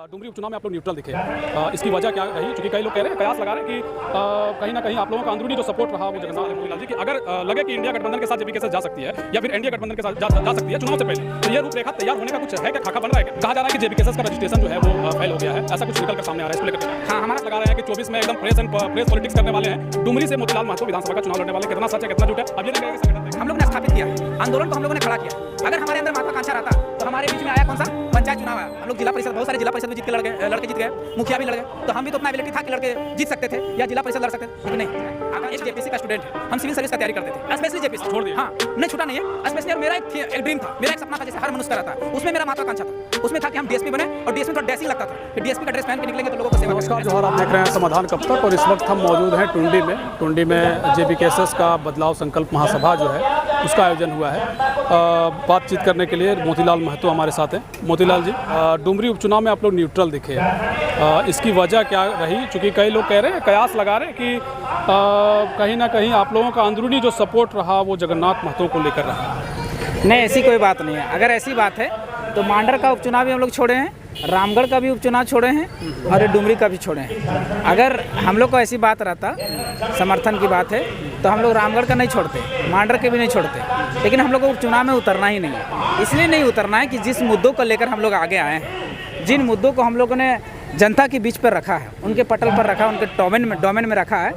डुमरी उपचुनाव में आप लोग न्यूट्रल दिखे। इसकी वजह क्या रही? क्योंकि कई लोग कह रहे हैं, कयास लगा रहे हैं कि कहीं ना कहीं आप लोगों का अंदरूनी जो सपोर्ट रहा वो जगन्नाथ मोतीलाल जी की, अगर लगे कि इंडिया गठबंधन के साथ जेपी जा सकती है या फिर एनडीए गठबंधन के साथ जा सकती है चुनाव से पहले, तो ये रूपरेखा तैयार होने का कुछ है क्या? खाका बन रहा है क्या? कहा जा रहा है कि जेपी का रजिस्ट्रेशन जो है वो फेल हो गया है, ऐसा कुछ निकल कर सामने आ रहा है। इसको लेकर हाँ हमारा लगा रहे हैं कि 24 में एकदम प्रेस पॉलिटिक्स करने वाले हैं। डुमरी से मोतीलाल महतो विधानसभा का चुनाव लड़ने वाले, कितना सच है कितना झूठ है अब ये नहीं कहेंगे। हम लोग ने स्थापित किया आंदोलन को, हम लोगों ने खड़ा किया। अगर हमारे अंदर महत्वाकांक्षा रहता तो हमारे बीच में आया कौन सा पंचायत चुनाव आया। हम लोग जिला परिषद, बहुत सारे जिला परिषद में जीत के लड़के जीत गए, मुखिया भी लड़ गए, तो हम भी तो अपना एबिलिटी था कि लड़के जीत सकते थे या जिला परिषद लड़ सकते थे, लेकिन नहीं। एक जेपीसी का स्टूडेंट है, हम सिविल सर्विस का तैयारी करते थे, स्पेशली जेपीसी छोड़ दिया। हाँ नहीं छूटा नहीं है स्पेशली, और मेरा एक ड्रीम था, मेरा एक सपना था, जैसे हर मनुष्य का रहता है, उसमें मेरा महत्वाकांक्षा था, उसमें था कि हम डीएसपी बने, और डीएसपी का डैशिंग लगता था कि डीएसपी का ड्रेस पहन के निकलेंगे तो लोगों को सेवा। नमस्कार जोहार, आप देख रहे हैं समाधान कब तक, और इस वक्त हम मौजूद हैं टुंडी में जेबीकेएसएस का बदलाव संकल्प महासभा जो है उसका आयोजन हुआ है। बातचीत करने के लिए मोतीलाल महतो हमारे साथ हैं। मोतीलाल जी, डुमरी उपचुनाव में आप लोग न्यूट्रल दिखे, इसकी वजह क्या रही? चूँकि कई लोग कह रहे हैं, कयास लगा रहे हैं कि कहीं ना कहीं आप लोगों का अंदरूनी जो सपोर्ट रहा वो जगन्नाथ महतो को लेकर रहा। नहीं, ऐसी कोई बात नहीं है। अगर ऐसी बात है तो मांडर का उपचुनाव भी हम लोग छोड़े हैं, रामगढ़ का भी उपचुनाव छोड़े हैं और डुमरी का भी छोड़े हैं। अगर हम लोग को ऐसी बात रहता, समर्थन की बात है, तो हम लोग रामगढ़ का नहीं छोड़ते, मांडर के भी नहीं छोड़ते, लेकिन हम लोग को उपचुनाव में उतरना ही नहीं है। इसलिए नहीं उतरना है कि जिस मुद्दों को लेकर हम लोग आगे आए हैं, जिन मुद्दों को हम लोगों ने जनता के बीच पर रखा है, उनके पटल पर रखा है, उनके डोमेन में रखा है,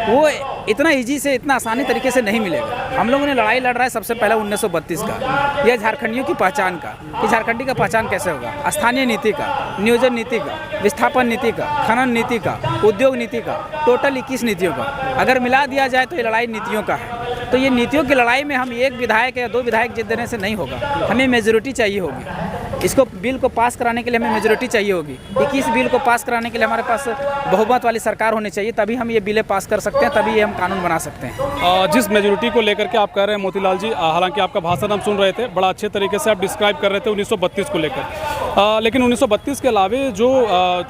वो इतना इजी से, इतना आसानी तरीके से नहीं मिलेगा। हम लोगों ने लड़ाई लड़ रहा है सबसे पहले 1932 का, यह झारखंडियों की पहचान का, कि झारखंडी का पहचान कैसे होगा, स्थानीय नीति का, नियोजन नीति का, विस्थापन नीति का, खनन नीति का, उद्योग नीति का, टोटल 21 नीतियों का अगर मिला दिया जाए तो ये लड़ाई नीतियों का है। तो ये नीतियों की लड़ाई में हम एक विधायक या 2 विधायक जीत देने से नहीं होगा, हमें मेजोरिटी चाहिए होगी। इसको बिल को पास कराने के लिए हमें मेजोरिटी चाहिए होगी। 21 बिल को पास कराने के लिए हमारे पास बहुमत वाली सरकार होनी चाहिए, तभी हम ये बिलें पास कर सकते हैं, तभी ये हम कानून बना सकते हैं। जिस मेजोरिटी को लेकर के आप कह रहे हैं मोतीलाल जी, हालांकि आपका भाषण हम सुन रहे थे, बड़ा अच्छे तरीके से आप डिस्क्राइब कर रहे थे 1932 को लेकर, लेकिन 1932 के अलावे जो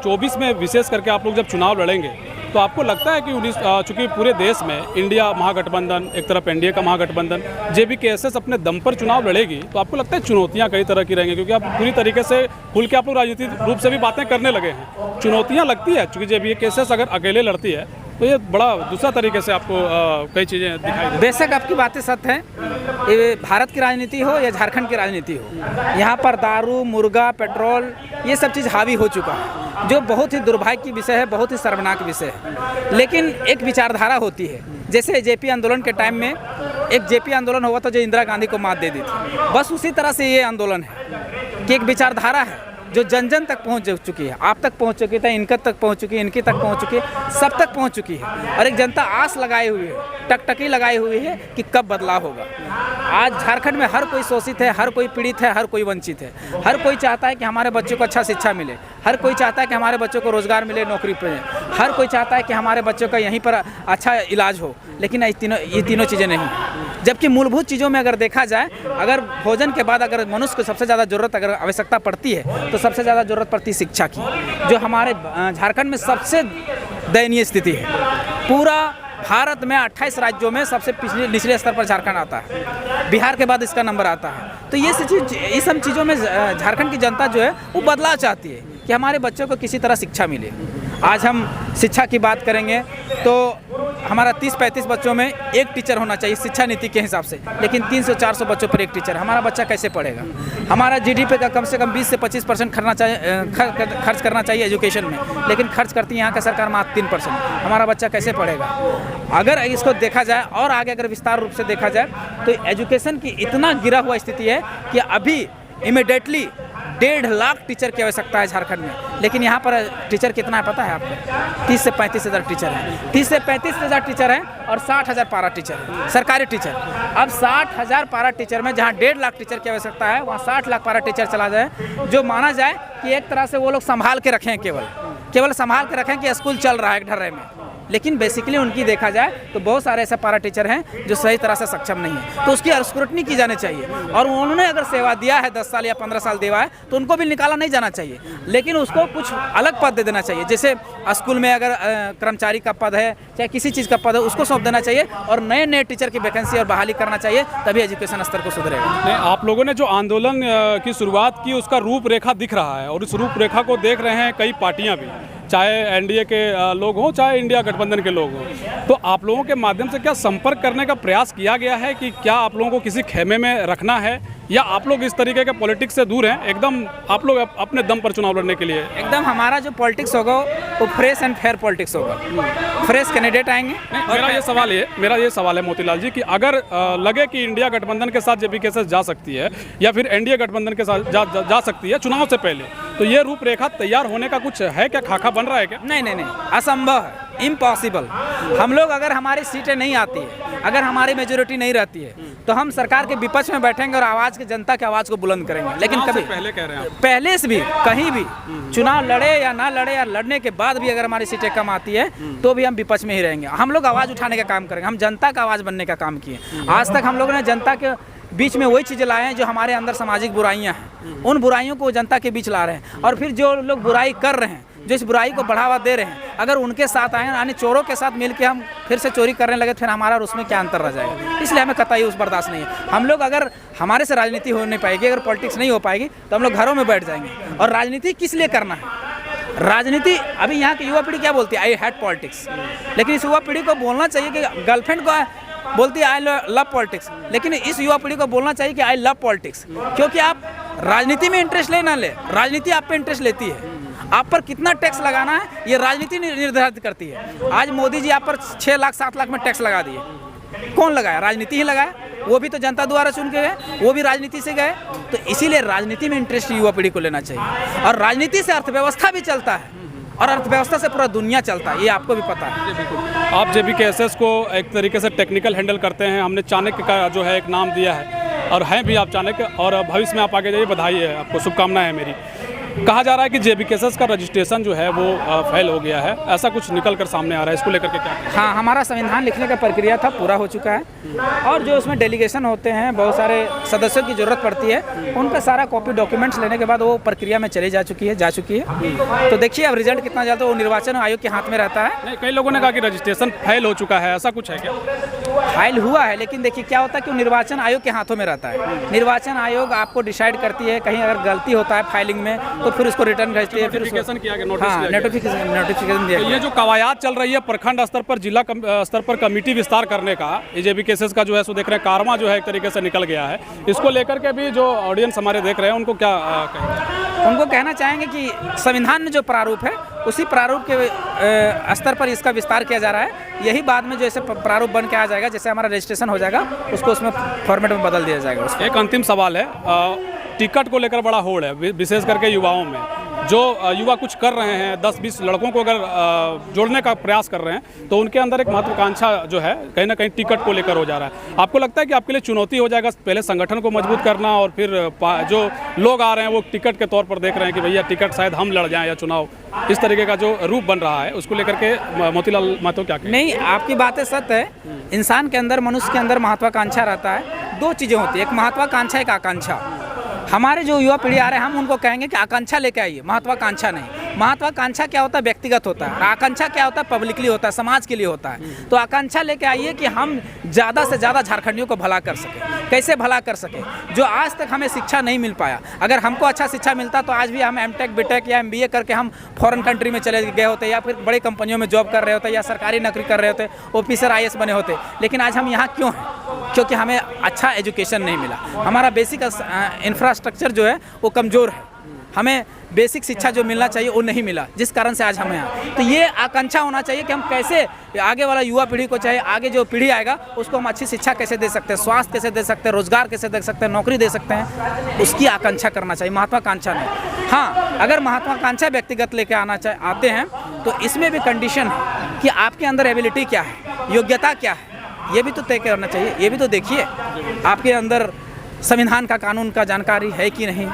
24 में विशेष करके आप लोग जब चुनाव लड़ेंगे, तो आपको लगता है कि चूँकि पूरे देश में इंडिया महागठबंधन, एक तरफ एनडीए का महागठबंधन, जेबीकेएसएस अपने दम पर चुनाव लड़ेगी, तो आपको लगता है चुनौतियां कई तरह की रहेंगी? क्योंकि आप पूरी तरीके से खुल के आप लोग राजनीतिक रूप से भी बातें करने लगे हैं, चुनौतियां लगती है, चूँकि जेबीकेएसएस अगर अकेले लड़ती है तो ये बड़ा दूसरा तरीके से आपको कई चीज़ें दिखाई देती। बेशक आपकी बातें सत्य हैं, ये भारत की राजनीति हो या झारखंड की राजनीति हो, यहाँ पर दारू, मुर्गा, पेट्रोल, ये सब चीज़ हावी हो चुका है, जो बहुत ही दुर्भाग्य की विषय है, बहुत ही शर्मनाक विषय है। लेकिन एक विचारधारा होती है, जैसे जेपी आंदोलन के टाइम में एक जेपी आंदोलन हुआ था जो इंदिरा गांधी को मात दे दी थी, बस उसी तरह से ये आंदोलन है कि एक विचारधारा है जो जन जन तक पहुंच चुकी है, आप तक पहुंच चुकी है, इनके तक पहुंच चुकी है, इनके तक पहुंच चुकी है, सब तक पहुंच चुकी है, और एक जनता आस लगाई हुई है, टकटकी लगाई हुई है कि कब बदलाव होगा। आज झारखंड में हर कोई शोषित है, हर कोई पीड़ित है, हर कोई वंचित है, हर कोई चाहता है कि हमारे बच्चों को अच्छा शिक्षा मिले, हर कोई चाहता है कि हमारे बच्चों को रोजगार मिले, नौकरी पे, हर कोई चाहता है कि हमारे बच्चों का यहीं पर अच्छा इलाज हो, लेकिन ये तीनों चीज़ें नहीं हैं। जबकि मूलभूत चीज़ों में अगर देखा जाए, अगर भोजन के बाद अगर मनुष्य को सबसे ज़्यादा ज़रूरत, अगर आवश्यकता पड़ती है, तो सबसे ज़्यादा ज़रूरत पड़ती है शिक्षा की, जो हमारे झारखंड में सबसे दयनीय स्थिति है। पूरा भारत में 28 राज्यों में सबसे निचले स्तर पर झारखंड आता है, बिहार के बाद इसका नंबर आता है। तो ये सब चीज़ों में झारखंड की जनता जो है वो बदलाव चाहती है कि हमारे बच्चों को किसी तरह शिक्षा मिले। आज हम शिक्षा की बात करेंगे तो हमारा 30-35 बच्चों में एक टीचर होना चाहिए शिक्षा नीति के हिसाब से, लेकिन 300-400 बच्चों पर एक टीचर, हमारा बच्चा कैसे पढ़ेगा? हमारा जीडीपी का कम से कम 20 से 25% खर्च करना चाहिए एजुकेशन में, लेकिन खर्च करती है यहाँ का सरकार मात्र 3%, हमारा बच्चा कैसे पढ़ेगा? अगर इसको देखा जाए और आगे अगर विस्तार रूप से देखा जाए तो एजुकेशन की इतना गिरा हुआ स्थिति है कि अभी इमीडिएटली 1.5 लाख टीचर की आवश्यकता है झारखंड में, लेकिन यहाँ पर टीचर कितना है पता है आपको? 30 से 35 हज़ार टीचर हैं, 30 से 35 हज़ार टीचर हैं और 60 हज़ार पारा टीचर हैं, सरकारी टीचर। अब 60 हज़ार पारा टीचर में जहाँ 1.5 लाख टीचर की आवश्यकता है, वहाँ 60 लाख पारा टीचर चला जाए, जो माना जाए कि एक तरह से वो लोग संभाल के रखें, केवल संभाल के रखें कि स्कूल चल रहा है एक ढर्रे में, लेकिन बेसिकली उनकी देखा जाए तो बहुत सारे ऐसे पारा टीचर हैं जो सही तरह से सक्षम नहीं है, तो उसकी स्क्रूटनी की जानी चाहिए। और उन्होंने अगर सेवा दिया है 10 साल या 15 साल देवा है तो उनको भी निकाला नहीं जाना चाहिए, लेकिन उसको कुछ अलग पद दे देना चाहिए। जैसे स्कूल में अगर कर्मचारी का पद है, चाहे किसी चीज़ का पद है, उसको सौंप देना चाहिए और नए नए टीचर की वैकेंसी और बहाली करना चाहिए, तभी एजुकेशन स्तर को सुधरेगा। नहीं, आप लोगों ने जो आंदोलन की शुरुआत की उसका रूपरेखा दिख रहा है और इस रूपरेखा को देख रहे हैं कई पार्टियां भी, चाहे एनडीए के लोग हों चाहे इंडिया गठबंधन के लोग हों। तो आप लोगों के माध्यम से क्या संपर्क करने का प्रयास किया गया है कि क्या आप लोगों को किसी खेमे में रखना है, या आप लोग इस तरीके के पॉलिटिक्स से दूर हैं, एकदम आप लोग अपने दम पर चुनाव लड़ने के लिए? एकदम हमारा जो पॉलिटिक्स होगा वो फ्रेश एंड फेयर पॉलिटिक्स होगा, फ्रेश कैंडिडेट आएंगे। मेरा ये सवाल है मोतीलाल जी कि अगर लगे कि इंडिया गठबंधन के साथ जेबीकेएसएस जा सकती है या फिर एनडीए गठबंधन के साथ जा सकती है चुनाव से पहले, तो ये रूपरेखा तैयार होने का कुछ है क्या, खाका बन रहा है क्या? नहीं, असंभव है, इम्पॉसिबल। हम लोग अगर हमारी सीटें नहीं आती है, अगर हमारी मेजोरिटी नहीं रहती है, तो हम सरकार के विपक्ष में बैठेंगे और आवाज़ की जनता की आवाज़ को बुलंद करेंगे। लेकिन कभी पहले कह रहे हैं आप, पहले से भी कहीं भी चुनाव लड़े या ना लड़े या लड़ने के बाद भी अगर हमारी सीटें कम आती है तो भी हम विपक्ष में ही रहेंगे। हम लोग आवाज़ उठाने का काम करेंगे, हम जनता का आवाज़ बनने का काम किए। आज तक हम लोगों ने जनता के बीच में वही चीज़ें लाए हैं जो हमारे अंदर सामाजिक बुराइयां हैं, उन बुराइयों को जनता के बीच ला रहे हैं। और फिर जो लोग बुराई कर रहे हैं, जो इस बुराई को बढ़ावा दे रहे हैं, अगर उनके साथ आए यानी चोरों के साथ मिलकर हम फिर से चोरी करने लगे, फिर हमारा और उसमें क्या अंतर रह जाएगा। इसलिए हमें कतई उस बर्दाश्त नहीं है। हम लोग अगर हमारे से राजनीति हो नहीं पाएगी, अगर पॉलिटिक्स नहीं हो पाएगी, तो हम लोग घरों में बैठ जाएंगे। और राजनीति किस लिए करना है? राजनीति अभी यहाँ की युवा पीढ़ी क्या बोलती है? I hate politics. लेकिन इस युवा पीढ़ी को बोलना चाहिए कि गर्लफ्रेंड को बोलती है आई लव पॉलिटिक्स, लेकिन इस युवा पीढ़ी को बोलना चाहिए कि आई लव पॉलिटिक्स। क्योंकि आप राजनीति में इंटरेस्ट ले ना ले, राजनीति आप पे इंटरेस्ट लेती है। आप पर कितना टैक्स लगाना है ये राजनीति निर्धारित करती है। आज मोदी जी आप पर 6 लाख 7 लाख में टैक्स लगा दिए, कौन लगाया? राजनीति ही लगाया, वो भी तो जनता द्वारा चुन के गए, वो भी राजनीति से गए। तो इसीलिए राजनीति में इंटरेस्ट युवा पीढ़ी को लेना चाहिए। और राजनीति से अर्थव्यवस्था भी चलता है और अर्थव्यवस्था से पूरा दुनिया चलता है, ये आपको भी पता है। आप जेबीकेएसएस को एक तरीके से टेक्निकल हैंडल करते हैं, हमने चाणक्य का जो है एक नाम दिया है और हैं भी आप चाणक्य, और भविष्य में आप आगे जाइए, बधाई है आपको, शुभकामनाएं है मेरी। कहा जा रहा है कि जेबीकेएसएस का रजिस्ट्रेशन जो है वो फेल हो गया है, ऐसा कुछ निकल कर सामने आ रहा है, इसको लेकर के क्या? हाँ, हमारा संविधान लिखने का प्रक्रिया था, पूरा हो चुका है। और जो उसमें डेलीगेशन होते हैं, बहुत सारे सदस्यों की ज़रूरत पड़ती है, उनका सारा कॉपी डॉक्यूमेंट्स लेने के बाद वो प्रक्रिया में चली जा चुकी है। तो देखिए अब रिजल्ट कितना जाता है, वो निर्वाचन आयोग के हाथ में रहता है। नहीं, कई लोगों ने कहा कि रजिस्ट्रेशन फेल हो चुका है, ऐसा कुछ है क्या? फाइल हुआ है, लेकिन देखिए क्या होता है कि निर्वाचन आयोग के हाथों में रहता है। निर्वाचन आयोग आपको डिसाइड करती है, कहीं अगर गलती होता है फाइलिंग में तो फिर उसको रिटर्न भेजती है, फिर नोटिफिकेशन किया गया, नोटिफिकेशन दिया। ये जो कवायद चल रही है प्रखंड स्तर पर, जिला स्तर पर कमेटी विस्तार करने का, जेबीकेएसएस का जो है सो देख रहे हैं कारवां जो है एक तरीके से निकल गया है, इसको लेकर के भी जो ऑडियंस हमारे देख रहे हैं उनको क्या कहेंगे? उनको कहना चाहेंगे कि संविधान में जो प्रारूप है उसी प्रारूप के स्तर पर इसका विस्तार किया जा रहा है। यही बाद में जैसे प्रारूप बन के आ जाएगा, जैसे हमारा रजिस्ट्रेशन हो जाएगा, उसको उसमें फॉर्मेट में बदल दिया जाएगा। एक अंतिम सवाल है, टिकट को लेकर बड़ा होड़ है, विशेष करके युवाओं में। जो युवा कुछ कर रहे हैं, 10-20 लड़कों को अगर जोड़ने का प्रयास कर रहे हैं, तो उनके अंदर एक महत्वाकांक्षा जो है कहीं ना कहीं टिकट को लेकर हो जा रहा है। आपको लगता है कि आपके लिए चुनौती हो जाएगा पहले संगठन को मजबूत करना, और फिर जो लोग आ रहे हैं वो टिकट के तौर पर देख रहे हैं कि भैया टिकट शायद हम लड़ जाएं या चुनाव, इस तरीके का जो रूप बन रहा है, उसको लेकर के मोतीलाल महतो क्या कहें? नहीं, आपकी बातें सत्य है। इंसान के अंदर, मनुष्य के अंदर महत्वाकांक्षा रहता है। 2 चीज़ें होती है, एक महत्वाकांक्षा, एक आकांक्षा। हमारे जो युवा पीढ़ी आ रहे हैं, हम उनको कहेंगे कि आकांक्षा लेके आइए, महत्वाकांक्षा नहीं। महत्वाकांक्षा क्या होता है? व्यक्तिगत होता है। आकांक्षा क्या होता है? पब्लिकली होता है, समाज के लिए होता है। तो आकांक्षा लेके आइए कि हम ज़्यादा से ज़्यादा झारखंडियों को भला कर सकें। कैसे भला कर सकें? जो आज तक हमें शिक्षा नहीं मिल पाया, अगर हमको अच्छा शिक्षा मिलता तो आज भी हम एमटेक, बीटेक या एमबीए करके हम फॉरेन कंट्री में चले गए होते, या फिर बड़ी कंपनियों में जॉब कर रहे होते, या सरकारी नौकरी कर रहे होते, ऑफिसर IAS बने होते। लेकिन आज हम यहाँ क्यों हैं? क्योंकि हमें अच्छा एजुकेशन नहीं मिला। हमारा बेसिक इंफ्रास्ट्रक्चर जो है वो कमज़ोर है, हमें बेसिक शिक्षा जो मिलना चाहिए वो नहीं मिला, जिस कारण से आज हमें यहाँ। तो ये आकांक्षा होना चाहिए कि हम कैसे आगे वाला युवा पीढ़ी को, चाहे आगे जो पीढ़ी आएगा उसको हम अच्छी शिक्षा कैसे दे सकते हैं, स्वास्थ्य कैसे दे सकते हैं, रोजगार कैसे दे सकते हैं, नौकरी दे सकते हैं, उसकी आकांक्षा करना चाहिए, महत्वाकांक्षा नहीं। हाँ, अगर महत्वाकांक्षा व्यक्तिगत लेके आते हैं तो इसमें भी कंडीशन है कि आपके अंदर एबिलिटी क्या है, योग्यता क्या है, ये भी तो तय करना चाहिए। ये भी तो देखिए आपके अंदर संविधान का, कानून का जानकारी है कि नहीं,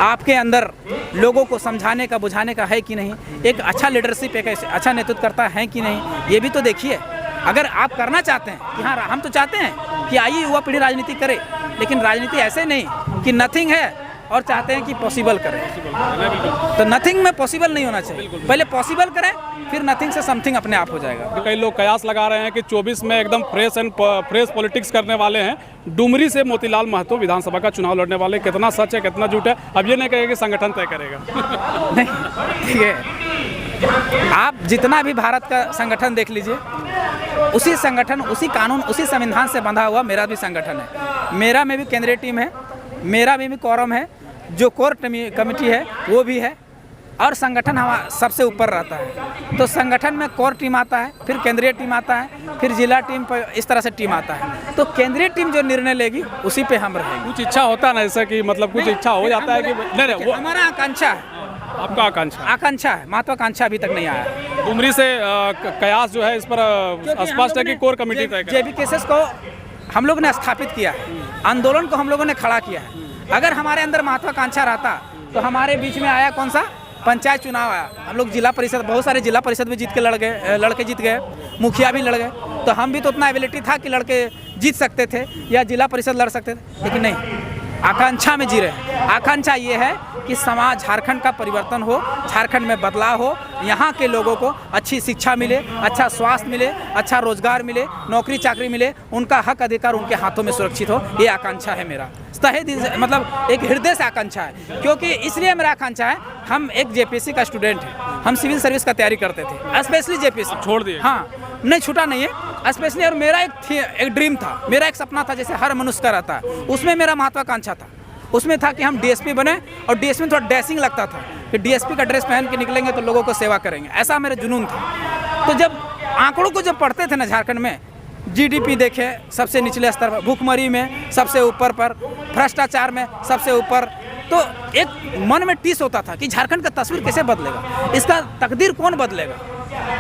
आपके अंदर लोगों को समझाने का बुझाने का है कि नहीं, एक अच्छा लीडरशिप, एक अच्छा नेतृत्व करता है कि नहीं, ये भी तो देखिए। अगर आप करना चाहते हैं कि हाँ, हम तो चाहते हैं कि आइए युवा पीढ़ी राजनीति करे, लेकिन राजनीति ऐसे नहीं कि नथिंग है और चाहते हैं कि पॉसिबल करें। तो नथिंग में पॉसिबल नहीं होना चाहिए, पहले पॉसिबल करें, फिर नथिंग से समथिंग अपने आप हो जाएगा। कई लोग कयास लगा रहे हैं कि 24 में एकदम फ्रेश पॉलिटिक्स करने वाले हैं, डुमरी से मोतीलाल महतो विधानसभा का चुनाव लड़ने वाले। कितना सच है, कितना झूठ है, अब ये नहीं कहेगा कि संगठन तय करेगा। नहीं, ठीक है, आप जितना भी भारत का संगठन देख लीजिए, उसी संगठन, उसी कानून, उसी संविधान से बंधा हुआ मेरा भी संगठन है। मेरा में भी केंद्रीय टीम है, मेरा में भी कोरम है, जो कोर कमेटी है वो भी है, और संगठन हमारा सबसे ऊपर रहता है। तो संगठन में कोर टीम आता है, फिर केंद्रीय टीम आता है, फिर जिला टीम पर इस तरह से टीम आता है। तो केंद्रीय टीम जो निर्णय लेगी उसी पे हम रहेंगे। कुछ इच्छा होता है ना, जैसा कि मतलब कुछ इच्छा हो जाता है कि नहीं वो हमारा आकांक्षा है। आपका आकांक्षा है, महत्वाकांक्षा अभी तक नहीं आया है। डुमरी से कयास जो है इस पर स्पष्ट है कि कोर कमेटी तय करेगी। जेबी केसेस को हम लोग ने स्थापित किया है, आंदोलन को हम लोगों ने खड़ा किया है। अगर हमारे अंदर महत्वाकांक्षा रहता तो हमारे बीच में आया कौन सा पंचायत चुनाव आया, हम लोग जिला परिषद, बहुत सारे जिला परिषद भी जीत के लड़के जीत गए, मुखिया भी लड़ गए। तो हम भी तो उतना एबिलिटी था कि लड़के जीत सकते थे या जिला परिषद लड़ सकते थे, लेकिन नहीं, आकांक्षा में जी रहे हैं। आकांक्षा ये है कि समाज, झारखंड का परिवर्तन हो, झारखंड में बदलाव हो, यहाँ के लोगों को अच्छी शिक्षा मिले, अच्छा स्वास्थ्य मिले, अच्छा रोजगार मिले, नौकरी चाकरी मिले, उनका हक अधिकार उनके हाथों में सुरक्षित हो। ये आकांक्षा है मेरा, तहे दिल से, मतलब एक हृदय से आकांक्षा है। क्योंकि इसलिए मेरा आकांक्षा है, हम एक जेपीएससी का स्टूडेंट हैं, हम सिविल सर्विस का तैयारी करते थे, स्पेशली जेपीएससी छोड़ दिए। हाँ, नहीं छूटा नहीं है स्पेशली। और मेरा एक ड्रीम था, मेरा एक सपना था, जैसे हर मनुष्य का रहता है, उसमें मेरा महत्वाकांक्षा था। उसमें था कि हम डीएसपी बने, और डीएसपी में थोड़ा डैशिंग लगता था कि डीएसपी का ड्रेस पहन के निकलेंगे तो लोगों को सेवा करेंगे, ऐसा मेरा जुनून था। तो जब आंकड़ों को जब पढ़ते थे ना, झारखंड में जीडीपी देखे सबसे निचले स्तर पर, भूखमरी में सबसे ऊपर पर, भ्रष्टाचार में सबसे ऊपर, तो एक मन में टीस होता था कि झारखंड का तस्वीर कैसे बदलेगा, इसका तकदीर कौन बदलेगा।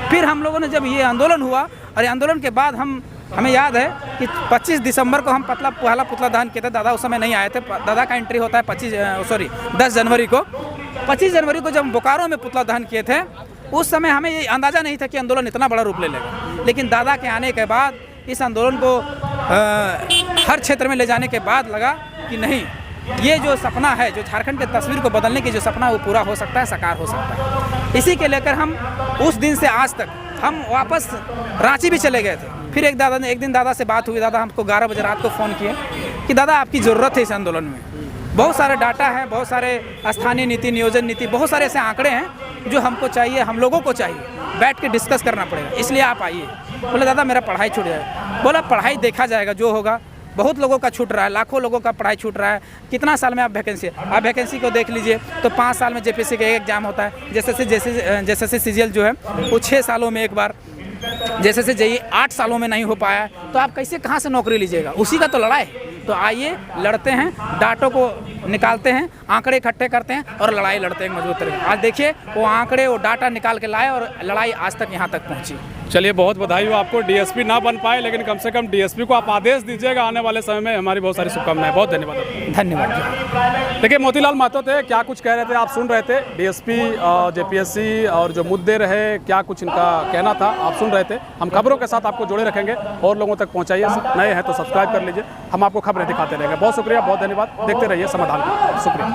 फिर हम लोगों ने जब ये आंदोलन हुआ, और आंदोलन के बाद हमें याद है कि 25 दिसंबर को हम पहला पुतला दहन किए थे। दादा उस समय नहीं आए थे, दादा का एंट्री होता है 10 जनवरी को। 25 जनवरी को जब बोकारो में पुतला दहन किए थे, उस समय हमें ये अंदाज़ा नहीं था कि आंदोलन इतना बड़ा रूप ले लेगा। लेकिन दादा के आने के बाद, इस आंदोलन को हर क्षेत्र में ले जाने के बाद लगा कि नहीं, ये जो सपना है, जो झारखंड के तस्वीर को बदलने की जो सपना है, वो पूरा हो सकता है, साकार हो सकता है। इसी के लेकर हम उस दिन से आज तक हम वापस रांची भी चले गए थे। फिर एक दिन दादा से बात हुई, दादा हमको 11 बजे रात को फ़ोन किए कि दादा आपकी ज़रूरत है इस आंदोलन में, बहुत सारे डाटा है, बहुत सारे स्थानीय नीति, नियोजन नीति, बहुत सारे ऐसे आंकड़े हैं जो हमको चाहिए, हम लोगों को चाहिए, बैठ के डिस्कस करना पड़ेगा, इसलिए आप आइए। बोले दादा मेरा पढ़ाई छूट जाए। बोला पढ़ाई देखा जाएगा, जो होगा। बहुत लोगों का छूट रहा है, लाखों लोगों का पढ़ाई छूट रहा है। कितना साल में आप वैकेंसी, आप वैकेंसी को देख लीजिए तो 5 साल में जेपीएससी का एक एग्जाम होता है, जैसे सीजीएल जो है वो 6 सालों में एक बार, जैसे जेईई 8 सालों में नहीं हो पाया, तो आप कैसे कहाँ से नौकरी लीजिएगा, उसी का तो लड़ाई है। तो आइए लड़ते हैं, डाटों को निकालते हैं, आंकड़े इकट्ठे करते हैं और लड़ाई लड़ते हैं मजबूत तरीके। आज देखिए वो आंकड़े, वो डाटा निकाल के लाए और लड़ाई आज तक यहाँ तक पहुँची। चलिए बहुत बधाई हो आपको, डीएसपी ना बन पाए, लेकिन कम से कम डीएसपी को आप आदेश दीजिएगा आने वाले समय में। हमारी बहुत सारी शुभकामनाएं, बहुत धन्यवाद। धन्यवाद। देखिए मोतीलाल महतो थे, क्या कुछ कह रहे थे, आप सुन रहे थे। डीएसपी, जेपीएससी और जो मुद्दे रहे, क्या कुछ इनका कहना था, आप सुन रहे थे। हम खबरों के साथ आपको जोड़े रखेंगे और लोगों तक पहुँचाइए। नए हैं तो सब्सक्राइब कर लीजिए, हम आपको खबरें दिखाते रहेंगे। बहुत शुक्रिया, बहुत धन्यवाद। देखते रहिए समाधान। शुक्रिया।